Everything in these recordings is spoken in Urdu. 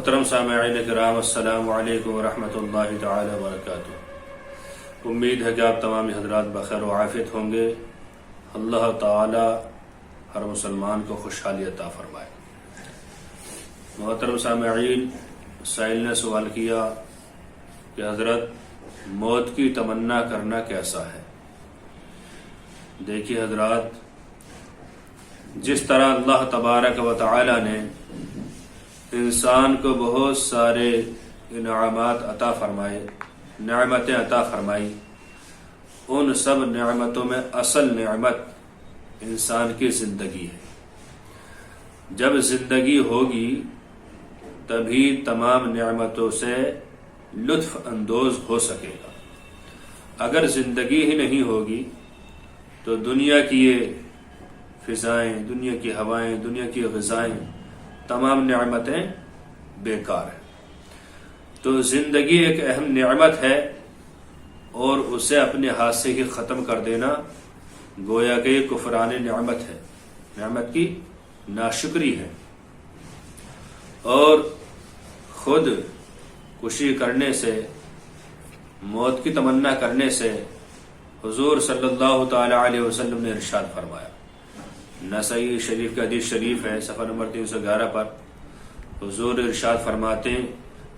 محترم سامعین کرام، السلام علیکم ورحمۃ اللہ تعالی وبرکاتہ۔ امید ہے کہ آپ تمام حضرات بخیر و عافیت ہوں گے۔ اللہ تعالی ہر مسلمان کو خوشحالی عطا فرمائے۔ محترم سامعین، سائل نے سوال کیا کہ حضرت موت کی تمنا کرنا کیسا ہے؟ دیکھیے حضرات، جس طرح اللہ تبارک و تعالی نے انسان کو بہت سارے انعامات عطا فرمائے، نعمتیں عطا فرمائی، ان سب نعمتوں میں اصل نعمت انسان کی زندگی ہے۔ جب زندگی ہوگی تبھی تمام نعمتوں سے لطف اندوز ہو سکے گا۔ اگر زندگی ہی نہیں ہوگی تو دنیا کی یہ فضائیں، دنیا کی ہوائیں، دنیا کی غذائیں، تمام نعمتیں بیکار ہیں۔ تو زندگی ایک اہم نعمت ہے اور اسے اپنے ہاتھ سے ہی ختم کر دینا گویا کہ یہ کفران نعمت ہے، نعمت کی ناشکری ہے۔ اور خود کشی کرنے سے، موت کی تمنا کرنے سے حضور صلی اللہ تعالی علیہ وسلم نے ارشاد فرمایا، نسائی شریف کا حدیث شریف ہے، صفحہ نمبر 311 پر حضور ارشاد فرماتے ہیں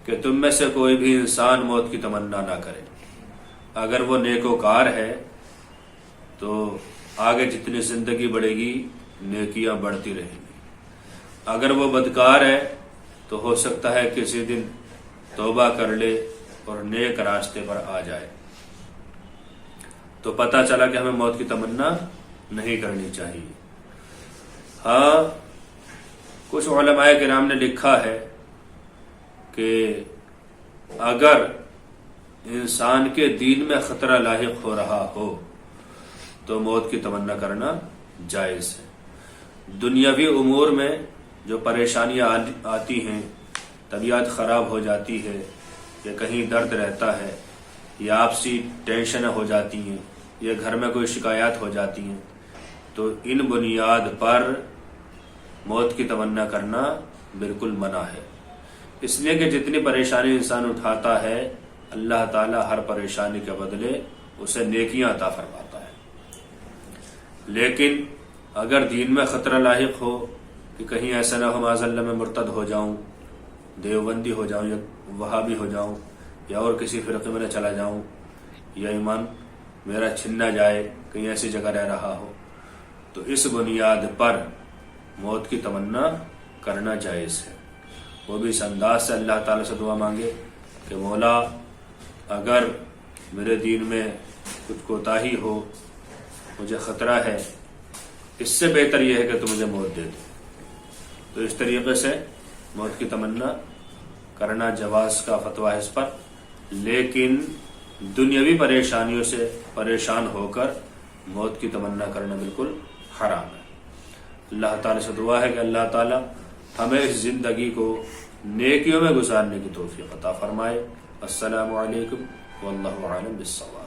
کہ تم میں سے کوئی بھی انسان موت کی تمنا نہ کرے۔ اگر وہ نیکوکار ہے تو آگے جتنی زندگی بڑھے گی نیکیاں بڑھتی رہیں گی۔ اگر وہ بدکار ہے تو ہو سکتا ہے کسی دن توبہ کر لے اور نیک راستے پر آ جائے۔ تو پتہ چلا کہ ہمیں موت کی تمنا نہیں کرنی چاہیے۔ ہاں، کچھ علماء کرام نے لکھا ہے کہ اگر انسان کے دین میں خطرہ لاحق ہو رہا ہو تو موت کی تمنا کرنا جائز ہے۔ دنیاوی امور میں جو پریشانیاں آتی ہیں، طبیعت خراب ہو جاتی ہے، یا کہیں درد رہتا ہے، یا آپسی ٹینشن ہو جاتی ہیں، یا گھر میں کوئی شکایات ہو جاتی ہیں، تو ان بنیاد پر موت کی تمنا کرنا بالکل منع ہے۔ اس لیے کہ جتنی پریشانی انسان اٹھاتا ہے، اللہ تعالیٰ ہر پریشانی کے بدلے اسے نیکیاں عطا فرماتا ہے۔ لیکن اگر دین میں خطرہ لاحق ہو کہ کہیں ایسا نہ ہو معاذ اللہ میں مرتد ہو جاؤں، دیوبندی ہو جاؤں، یا وہابی ہو جاؤں، یا اور کسی فرقے میں نہ چلا جاؤں، یا ایمان میرا چھن نہ جائے، کہیں ایسی جگہ رہ رہا ہو، تو اس بنیاد پر موت کی تمنا کرنا جائز ہے۔ وہ بھی اس انداز سے اللہ تعالیٰ سے دعا مانگے کہ مولا اگر میرے دین میں کچھ کوتاہی ہو، مجھے خطرہ ہے، اس سے بہتر یہ ہے کہ تو مجھے موت دے دے۔ تو اس طریقے سے موت کی تمنا کرنا جواز کا فتویٰ ہے اس پر، لیکن دنیاوی پریشانیوں سے پریشان ہو کر موت کی تمنا کرنا بالکل حرام ہے۔ اللہ تعالیٰ سے دعا ہے کہ اللہ تعالیٰ ہمیں اس زندگی کو نیکیوں میں گزارنے کی توفیق عطا فرمائے۔ السلام علیکم واللہ اعلم بالصواب۔